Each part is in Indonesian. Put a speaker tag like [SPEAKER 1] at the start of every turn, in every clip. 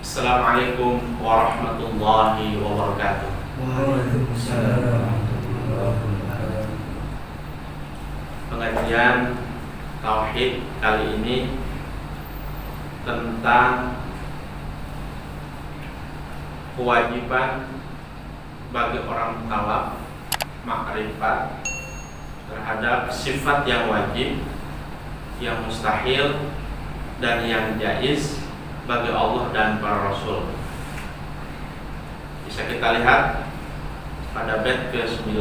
[SPEAKER 1] Assalamualaikum warahmatullahi wabarakatuh.
[SPEAKER 2] Waalaikumsalam warahmatullahi wabarakatuh.
[SPEAKER 1] Pengajian Tauhid kali ini tentang kewajiban bagi orang mukallaf makrifat terhadap sifat yang wajib, yang mustahil, dan yang jaiz bagi Allah dan para Rasul. Bisa kita lihat pada bait ke-9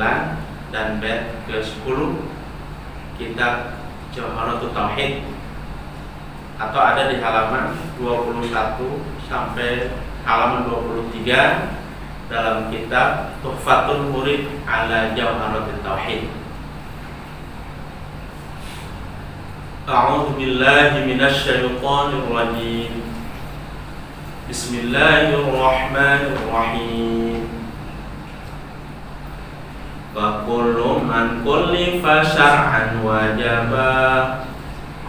[SPEAKER 1] dan bait ke-10 kitab Jawharatul Tauhid, atau ada di halaman 21 sampai halaman 23 dalam kitab Tuhfatul Murid ala Jawharatul Tauhid. A'udzu billahi minasy syaithanir rajim. Bismillahirrahmanirrahim. Wa kullu man kullifa syar'an wajaba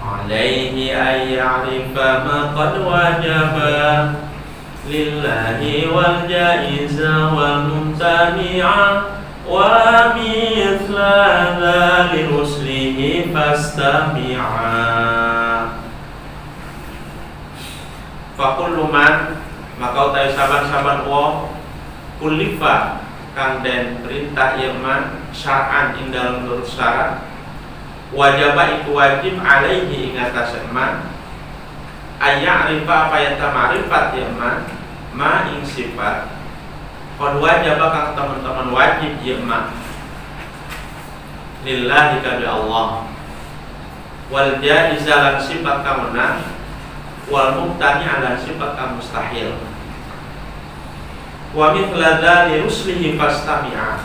[SPEAKER 1] alaihi ay ya'rifa ma qad wajaba lillahi wal jaiza wal mumtani'a wa mithla dzali ruslihi fastami'a. Fakullu man, maka utai saban-saban wong kulifa kang den perintah ieu man syar'an ing dalem nurut syarat wajaba iku wajib alaihi ing atase man aya'rifa apa yang tamarifat ieu man ma ing sifat qad wajaba kang teman-teman wajib ieu man lillahi ka Allah wal jaiza lan sifat kamunah wal mubtani ala sifat mustahil wa mithla dzali ruslihi fastami'a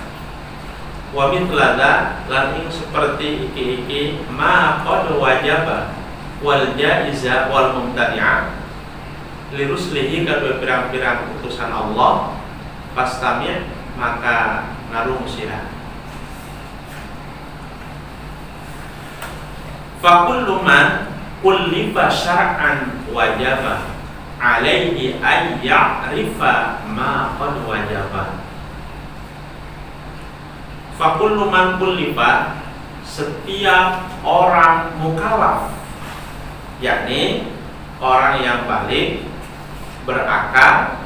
[SPEAKER 1] wa mithla lan ing seperti iki ma qad wajaba wal jaiza wal mubtani'a li ruslihi kadua pirang-pirang utusan Allah fastami' maka ngarung sirah. Fa kullu man kullifa syar'an wajaba alaihi ay ya'rifa ma qad wajaba. Fa kullu man kullifa, setiap orang mukallaf, yakni orang yang balik, berakal,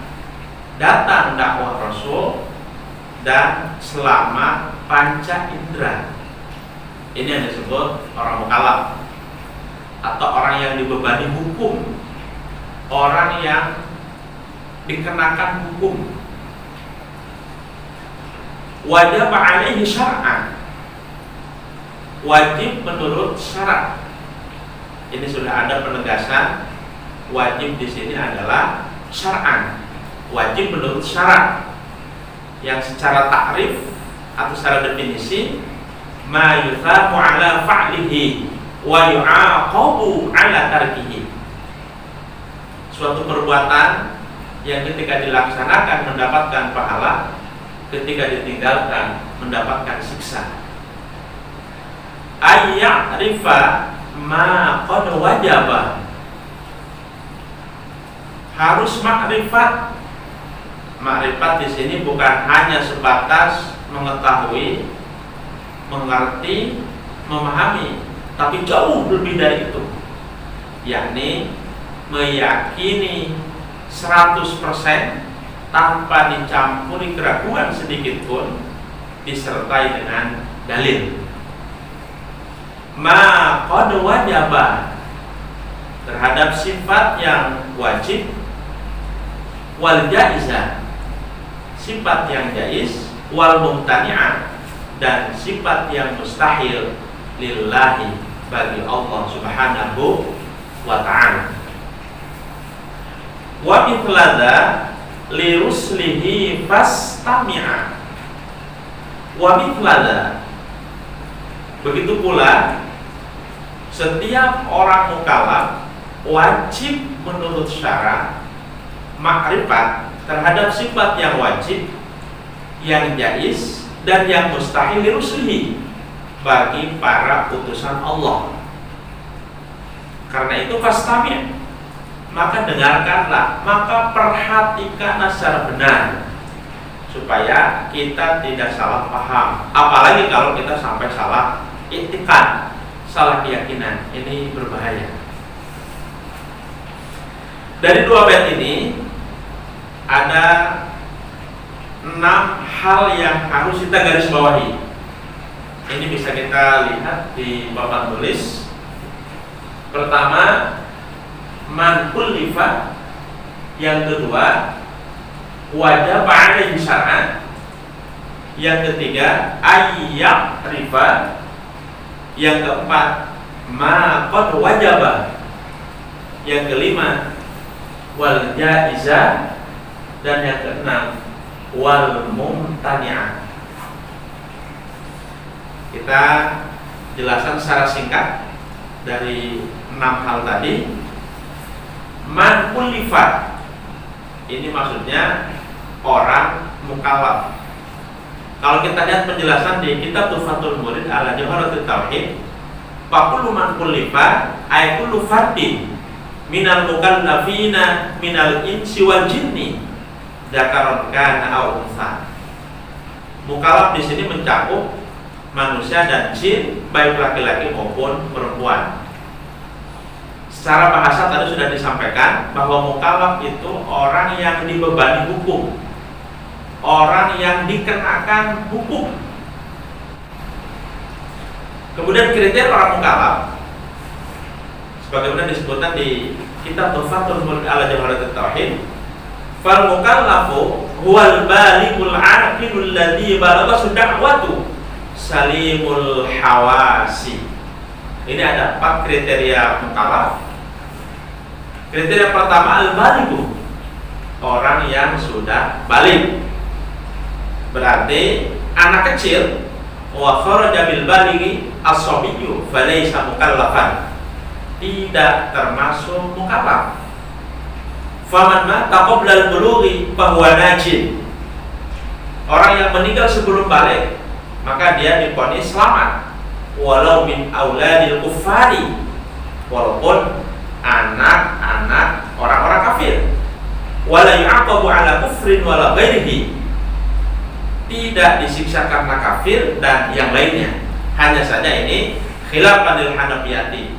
[SPEAKER 1] datang dakwah Rasul, dan selamat panca indera. Ini yang disebut orang mukallaf, atau orang yang dibebani hukum, orang yang dikenakan hukum. Wajib alaihi syar'an, wajib menurut syarat. Ini sudah ada penegasan, wajib di sini adalah syar'an, wajib menurut syarat, yang secara takrif atau secara definisi ma yuthabu ala fa'lihi wa yu'aqabu ala tarkihi, suatu perbuatan yang ketika dilaksanakan mendapatkan pahala, ketika ditinggalkan mendapatkan siksa. Ayya'rifa ma qad wajaba, harus makrifat. Makrifat di sini bukan hanya sebatas mengetahui, mengerti, memahami, tapi jauh lebih dari itu, yakni meyakini 100% tanpa dicampuri keraguan sedikit pun, disertai dengan dalil. Ma qad wajaba, terhadap sifat yang wajib, wal jaiza, sifat yang jaiz, wal mumtani'ah, dan sifat yang mustahil, lillahi, bagi Allah subhanahu wa ta'ala. Wa mitladza li ruslihi fastami'a. Wa mitladza, begitu pula setiap orang mukallaf wajib menurut syarat makrifat terhadap sifat yang wajib, yang jaiz, dan yang mustahil li ruslihi, bagi para utusan Allah. Karena itu fastami', maka dengarkanlah, maka perhatikanlah secara benar supaya kita tidak salah paham. Apalagi kalau kita sampai salah i'tiqad, salah keyakinan, ini berbahaya. Dari dua bait ini ada 6 hal yang harus kita garis bawahi. Ini bisa kita lihat di papan tulis. Pertama, man kullifa. Yang kedua, wajib alaihi syar'an. Yang ketiga, ayyak rifa. Yang keempat, ma qad wajaba. Yang kelima, wal jaizah. Dan yang keenam, wal mumtani'ah. Kita jelaskan secara singkat dari 6 hal tadi. Man kullifa, ini maksudnya orang mukallaf. Kalau kita lihat penjelasan di kitab Tuhfatul Murid ala Jawharatul Tauhid, faqullu man kullifa ay kullu fardin minal mukallafina minal insi wal jinni dzakaron kana aw untha. Mukallaf di sini mencakup manusia dan jin, baik laki-laki maupun perempuan. Secara bahasa tadi sudah disampaikan bahwa mukallaf itu orang yang dibebani hukum, orang yang dikenakan hukum. Kemudian kriteria orang mukallaf sebagaimana disebutkan di kitab Tuhfatul Murid ala Jawharatul Tauhid, fal mukallafu huwal balighul aqilul ladzi balagha da'watu salimul hawasi. Ini ada 4 kriteria mukallaf. Kriteria pertama al-baligh, orang yang sudah balik. Berarti anak kecil, wa kharaja bil balighi as-sabiyyu falaysa mukallafan, tidak termasuk mukallaf. Faman mata qabla al-bulughi fahuwa najin. Orang yang meninggal sebelum balik, maka dia divonis selamat, walau min auladil kuffari, walaupun anak-anak orang-orang kafir. Wala yu'aqabu ala kufrin wala ghairihi, tidak disiksa karena kafir dan yang lainnya. Hanya saja ini khilafan lil Hanafiyati,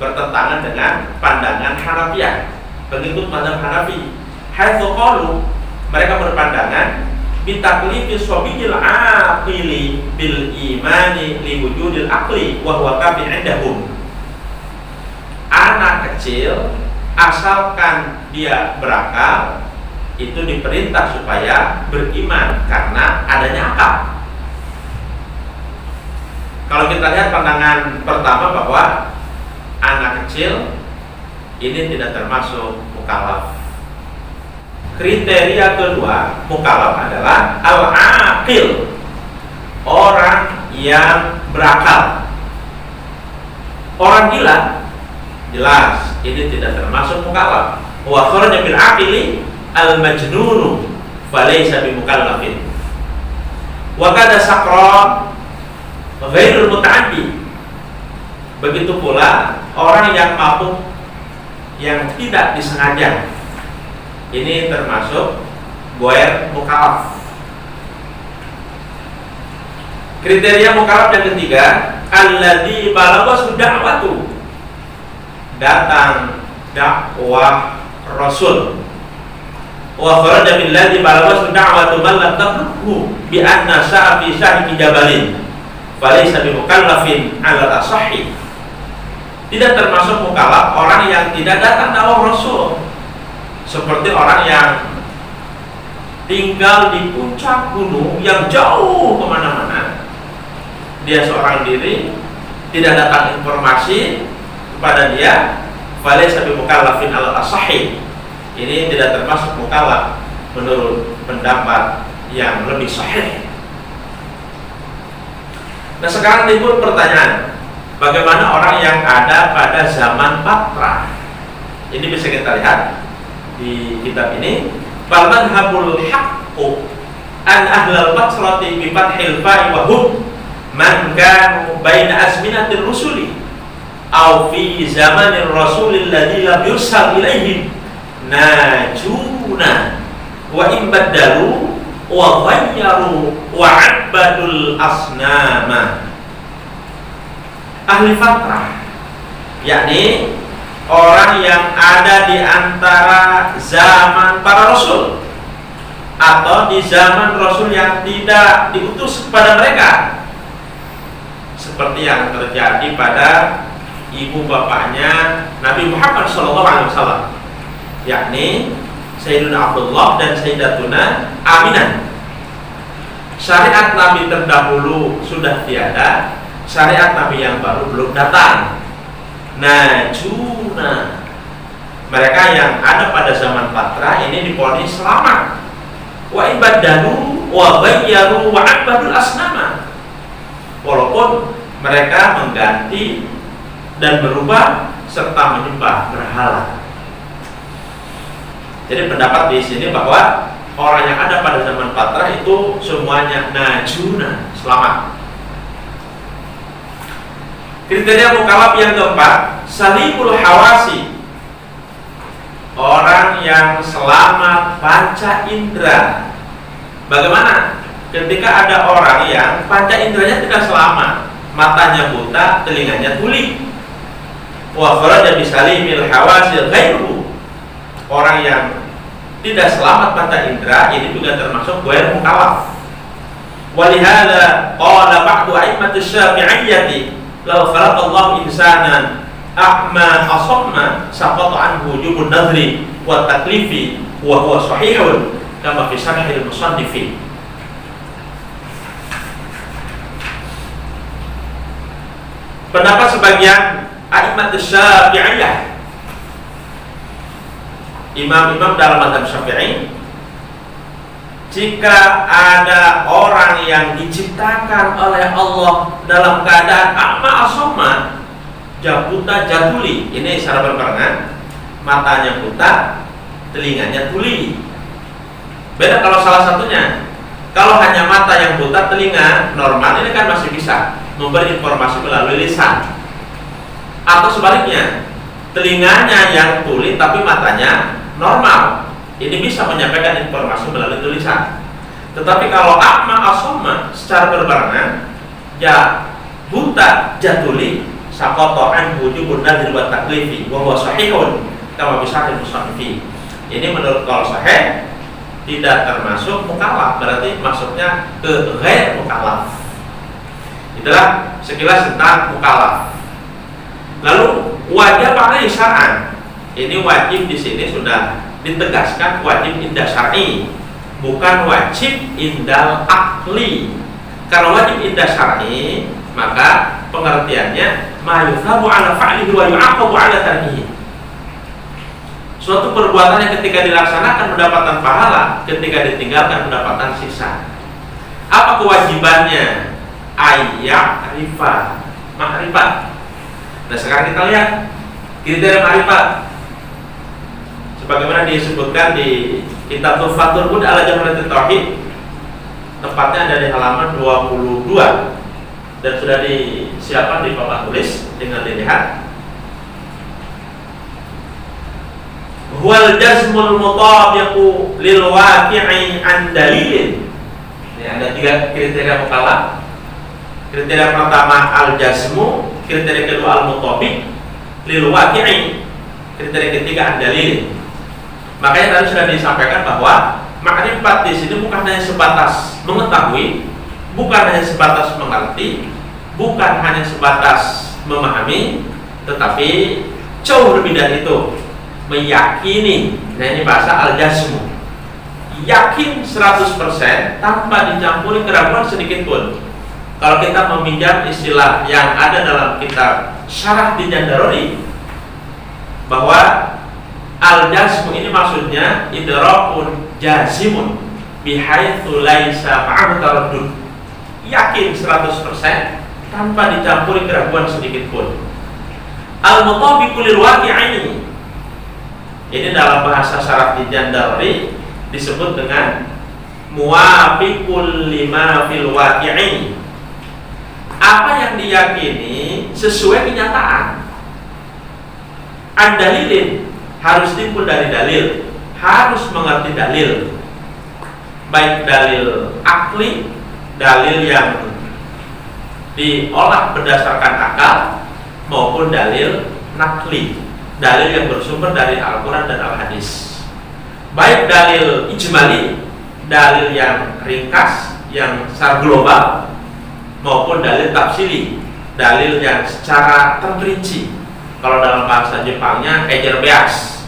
[SPEAKER 1] bertentangan dengan pandangan Hanafiyah, pengikut mazhab Hanafi. Haitsu qalu, mereka berpandangan bitaklifi sabiyil aqili bil imani li wujudil aqli wa huwa kafi indahum. Anak kecil asalkan dia berakal itu diperintah supaya beriman karena adanya akal. Kalau kita lihat pandangan pertama bahwa anak kecil ini tidak termasuk mukallaf. Kriteria kedua mukallaf adalah al-aqil, orang yang berakal. Orang gila jelas ini tidak termasuk mukallaf. Wa kharaja bil aqili al-majnunu falaysa bimukallafin. Wa kada sakran ghairul muta'addi. Begitu pula orang yang mabuk yang tidak disengaja, ini termasuk ghair mukallaf. Kriteria mukallaf yang ketiga, alladzi balagha da'watu, datang dakwah Rasul. Wa kharaja billadzi balagha da'watu man lam tablughu bi anna sa'a fi sahbi jabalin falaysa bimukallafin 'ala al-asahhi. Tidak termasuk mukallaf orang yang tidak datang dakwah Rasul, seperti orang yang tinggal di puncak gunung yang jauh kemana-mana. Dia seorang diri, tidak datang informasi kepada dia, falaysa bimukallafin 'ala al-asahhi. Ini tidak termasuk mukallaf menurut pendapat yang lebih sahih. Nah, sekarang timbul pertanyaan, bagaimana orang yang ada pada zaman Patra? Ini bisa kita lihat di kitab ini. Bal madhabul haqqu an ahlal fatrati bi fathil fa'i wa hum man kanu baina azminatir rusuli au fi zamanir rasulil ladzi lam yursal ilaihim najuna wa in baddalu wa ghayyaru wa abadul asnama. Ahli fatrah, yakni orang yang ada di antara zaman para rasul atau di zaman rasul yang tidak diutus kepada mereka, seperti yang terjadi pada ibu bapaknya Nabi Muhammad SAW, yakni Sayyidina Abdullah dan Sayyidatuna Aminah. Syariat Nabi terdahulu sudah tiada, syariat Nabi yang baru belum datang. Najuna, mereka yang ada pada zaman Fatrah ini diponis selamat. Wa ibadalu wa ghayyaru wa abadul asnama, walaupun mereka mengganti dan berubah serta menyembah berhala. Jadi pendapat di sini bahwa orang yang ada pada zaman Fatrah itu semuanya najuna, selamat. Kriteria mukallaf yang keempat, salimul hawasi, orang yang selamat panca indera. Bagaimana ketika ada orang yang panca inderanya tidak selamat, matanya buta, telinganya tuli? Wa kharaja bisalimil hawasi ghairuhu, orang yang tidak selamat panca indera ini juga termasuk ghair mukallaf. Walihada qala ba'du a'immatus syafi'iyyati law khalaqallahu insanan a'ma asamma saqata anhu wujubun nadhri wa taklifi wa huwa sahihun kama fi syarhil musannifi. Pendapat sebagian a'immatus syafi'iyyah, imam-imam dalam mazhab Syafi'i, jika ada orang yang diciptakan oleh Allah dalam keadaan a'ma asoma, jabuta jaduli, ini secara berbarengan, matanya buta, telinganya tuli. Beda kalau salah satunya. Kalau hanya mata yang buta, telinga normal, ini kan masih bisa memberi informasi melalui lisan. Atau sebaliknya, telinganya yang tuli tapi matanya normal, ini bisa menyampaikan informasi melalui tulisan. Tetapi kalau a'ma asoma secara berbarengan, ya buta jatuli, saqata an wujubun nadhri wa taklifi wa huwa sahihun kama bi syarhil musannifi. Ini menurut qaul sahih tidak termasuk mukallaf, berarti masuknya ke ghair mukallaf. Itulah sekilas tentang mukallaf. Lalu wajib alaihi syar'an, ini wajib di sini sudah ditegaskan wajib indah syar'i, bukan wajib indal akli. Kalau wajib indah syar'i, maka pengertiannya ma yuthabu ala fa'lihi wa yu'aqabu ala tarkihi. Suatu perbuatan yang ketika dilaksanakan mendapatkan pahala, ketika ditinggalkan mendapatkan siksa. Apa kewajibannya? Ayya'rifa, ma'rifat. Nah, sekarang kita lihat kriteria ma'rifat sebagaimana disebutkan di kitab Tuhfatul Bud ala Jamalatul Tauhid, tepatnya ada di halaman 22 dan sudah disiapkan di papan tulis, tinggal dilihat. Huwal jazmul mutabiqu lil waqi'i an dalilin. Ini ada 3 kriteria mukallaf. Kriteria pertama al-jazmu, kriteria kedua al-mutabiq lil waqi'i, kriteria ketiga an dalilin. Makanya tadi sudah disampaikan bahwa ma'rifat di sini bukan hanya sebatas mengetahui, bukan hanya sebatas mengerti, bukan hanya sebatas memahami, tetapi jauh lebih dari itu, meyakini. Nah, ini bahasa al-jazmu, yakin 100% tanpa dicampuri keraguan sedikit pun. Kalau kita meminjam istilah yang ada dalam kitab Syarah Dijan Daruri, bahwa al-jazmu ini maksudnya idrakun jazimun bihaitsu laisa ma'ahu taraddud, yakin 100% tanpa dicampuri keraguan sedikit pun. Al-mutabiqu lil waqi'i, ini dalam bahasa Syarah Dijan Daruri disebut dengan muwafiqul lima fil waqi'i, apa yang diyakini sesuai kenyataan. An-dalilin, harus timbul dari dalil, harus mengerti dalil, baik dalil akli, dalil yang diolah berdasarkan akal, maupun dalil nakli, dalil yang bersumber dari Al-Quran dan Al-Hadis. Baik dalil ijmali, dalil yang ringkas, yang secara global, maupun dalil tafsili, dalil yang secara terperinci. Kalau dalam bahasa Jepangnya kejerbeas.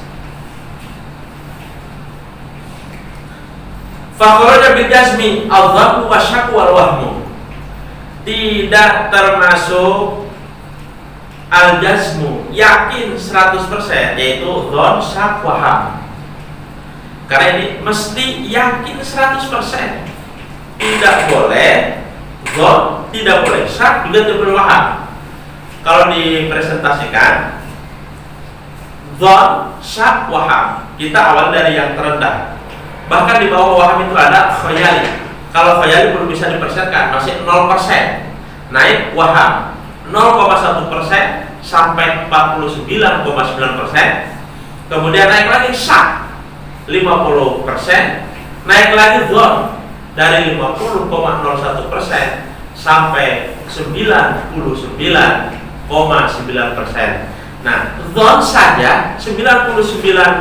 [SPEAKER 1] Fakhraja bil jazmi al-dhannu wa syakku wal wahmu. Tidak termasuk al-jazmu, yakin 100%, yaitu dhon, syak, waham. Karena ini mesti yakin 100%. Tidak boleh dhon, tidak boleh syak, juga tidak boleh waham. Kalau dipresentasikan dhon, syak, waham, kita awal dari yang terendah. Bahkan di bawah waham itu ada khayali. Kalau khayali belum bisa dipersenkan, masih 0%. Naik waham 0,1% sampai 49,9%. Kemudian naik lagi syak 50%. Naik lagi dhon dari 50,01% sampai 99,9%. Nah, dhon saja 99,9%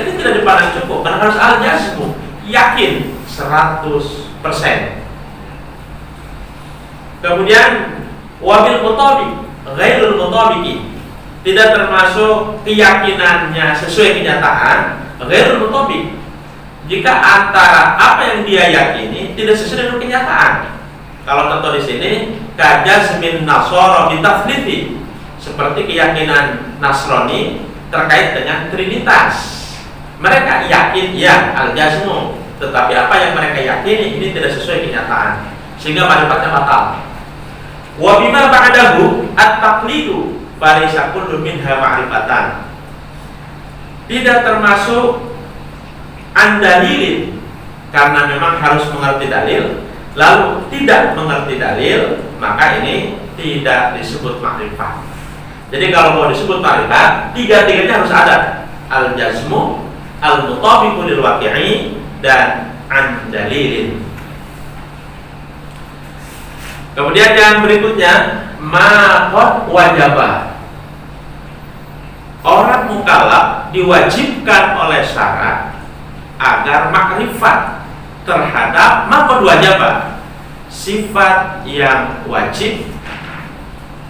[SPEAKER 1] ini tidak dipandang cukup, karena harus al-jazmu, yakin 100%. Kemudian wabil mutabiq, ghairul mutabiqi, tidak termasuk keyakinannya sesuai kenyataan, ghairul mutabiq, jika antara apa yang dia yakini tidak sesuai dengan kenyataan. Kalau contoh di sini kajazmin nasara bitaflithi, seperti keyakinan Nasrani terkait dengan Trinitas. Mereka yakin ya al-jazmu, tetapi apa yang mereka yakini ini tidak sesuai kenyataan, sehingga marifatnya batal. Wa bima ba'dahu at-taqlidu falaysa kullu minha ma'rifatan. Tidak termasuk an-dalilin, karena memang harus mengerti dalil, lalu tidak mengerti dalil, maka ini tidak disebut ma'rifat. Jadi kalau mau disebut ma'rifat, tiga-tiganya harus ada: al-jazmu, al-mutabiqu lil waqi'i, dan an-dalilin. Kemudian yang berikutnya, maqad wajibah. Orang mukallaf diwajibkan oleh syara agar makrifat terhadap maqad wajibah, sifat yang wajib,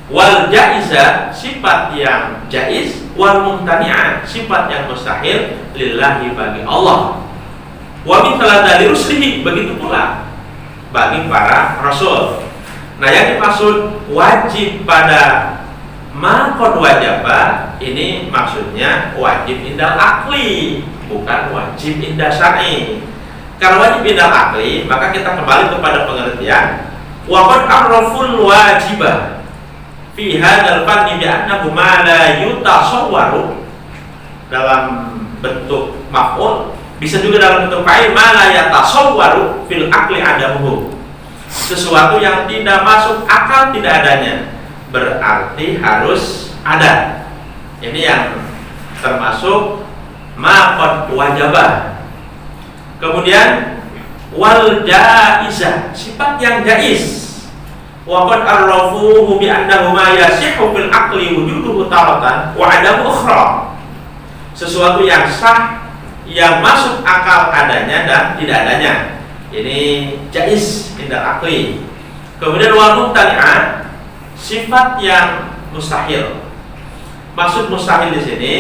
[SPEAKER 1] wal jaizah, sifat yang jaiz, wal mumtani'ah, sifat yang mustahil, lillahi, bagi Allah. Wa min taladali ruslihi, begitu pula bagi para rasul. Nah, yang dimaksud wajib pada maqad wajibah ini maksudnya wajib indal akli, bukan wajib indal syar'i. Kalau wajib indal akli, maka kita kembali kepada pengertian wa qad arraful wajibah fi hadzal fanni bi annahu ma la yutasawwaru, dalam bentuk maf'ul, bisa juga dalam bentuk fa'il, ma la yatasawwaru fil aqli adamuhu, sesuatu yang tidak masuk akal tidak adanya, berarti harus ada. Ini yang termasuk maqad wajibah. Kemudian wal jaizah, sifat yang jaiz, wa qad arrafuhu bi annahu ma yasihhu fil aqli wujuduhu taratan wa adamu ukhra, sesuatu yang sah, yang masuk akal adanya dan tidak adanya, ini jaiz indal akli. Kemudian wal mumtani'ah, sifat yang mustahil. Maksud mustahil di sini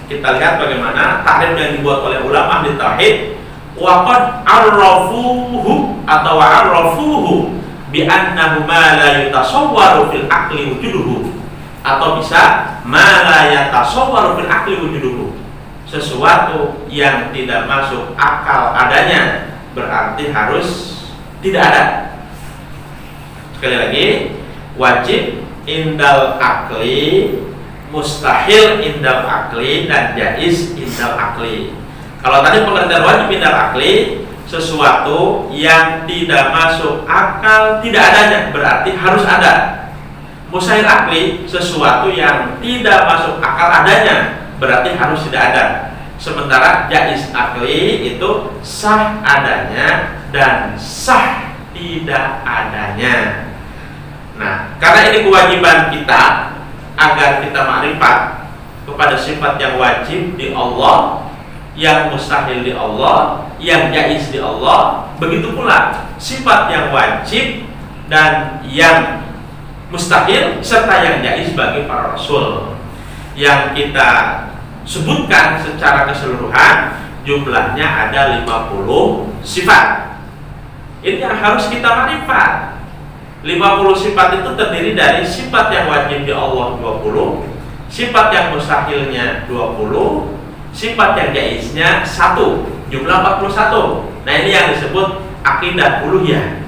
[SPEAKER 1] kita lihat bagaimana takrif yang dibuat oleh ulama di tauhid. Wa qad arrafuhu atau arrafuhu bi annahu ma la yatasawwaru fil aqli wujuduhu, atau bisa ma la yatasawwaru fil aqli wujuduhu, sesuatu yang tidak masuk akal adanya, berarti harus tidak ada. Sekali lagi, wajib indal akli, mustahil indal akli, dan jaiz indal akli. Kalau tadi pengertian wajib indal akli, sesuatu yang tidak masuk akal tidak adanya, berarti harus ada. Mustahil akli, sesuatu yang tidak masuk akal adanya, berarti harus tidak ada. Sementara jaiz akli itu sah adanya dan sah tidak adanya. Nah, karena ini kewajiban kita agar kita makrifat kepada sifat yang wajib di Allah, yang mustahil di Allah, yang jaiz di Allah. Begitu pula sifat yang wajib dan yang mustahil serta yang jaiz bagi para rasul. Yang kita sebutkan secara keseluruhan jumlahnya ada 50 sifat. Ini yang harus kita makrifat. 50 sifat itu terdiri dari sifat yang wajib di Allah 20, sifat yang mustahilnya 20, sifat yang jaiznya 1, jumlah 41. Nah, ini yang disebut akidah uluhiyah.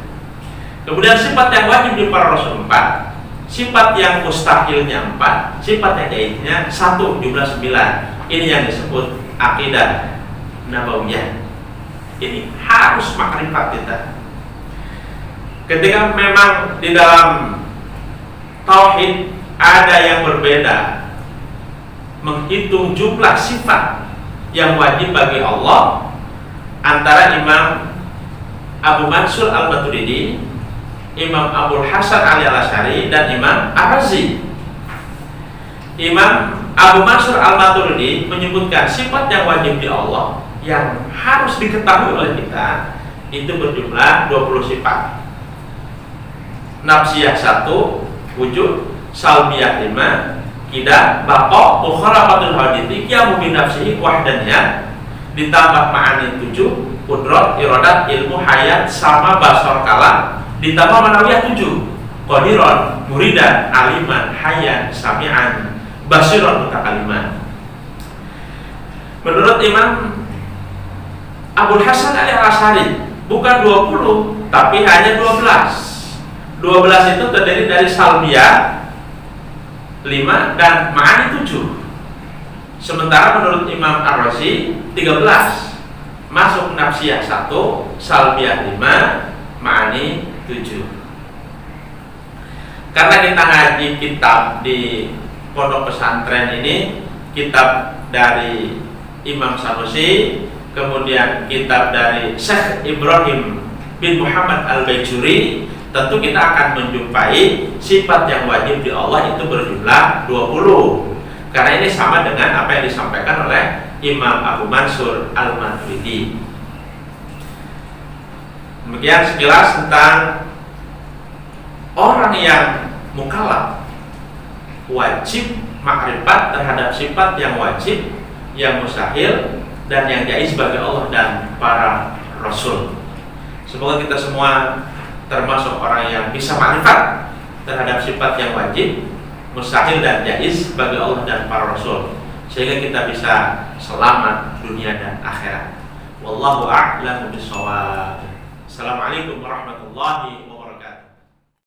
[SPEAKER 1] Kemudian sifat yang wajib di para rasul 4, sifat yang mustahilnya 4, sifat yang jaiznya 1, jumlah 9. Ini yang disebut akidah nabawiyah. Ini harus makrifat kita. Ketika memang di dalam tauhid ada yang berbeda menghitung jumlah sifat yang wajib bagi Allah antara Imam Abu Mansur Al-Maturidi, Imam Abul Hasan Al-Asy'ari dan Imam Ar-Razi. Imam Abu Mansur Al-Maturidi menyebutkan sifat yang wajib di Allah yang harus diketahui oleh kita itu berjumlah 20 sifat. Nafsiyah 1, wujud, salbiyah 5, kidah, baqa, mukhalafatul hadithi, qiyamu bi nafsihi wahdaniyah, ditambah ma'ani 7, qudrat, iradat, ilmu, hayat, sama, basar, kalam, ditambah manawiyah 7, qadiran, muridan, aliman, hayyan, sami'an, basiran, mutakaliman. Menurut Imam Abul Hasan Al-Asy'ari bukan 20 tapi hanya 12. 12 itu terdiri dari salbiyah 5 dan ma'ani 7. Sementara menurut Imam Ar-Razi 13. Masuk nafsiyah 1, salbiyah 5, ma'ani 7. Karena kita ngaji kitab di pondok pesantren ini, kitab dari Imam Sanusi, kemudian kitab dari Syekh Ibrahim bin Muhammad Al-Baijuri, tentu kita akan menjumpai sifat yang wajib di Allah itu berjumlah 20. Karena ini sama dengan apa yang disampaikan oleh Imam Abu Mansur Al-Maturidi. Demikian sekilas tentang orang yang mukallaf wajib makrifat terhadap sifat yang wajib, yang mustahil, dan yang jaiz bagi Allah dan para rasul. Semoga kita semua termasuk orang yang bisa makrifat terhadap sifat yang wajib, mustahil, dan jaiz bagi Allah dan para rasul, sehingga kita bisa selamat dunia dan akhirat. Wallahu a'lam bishawab. Assalamualaikum warahmatullahi wabarakatuh.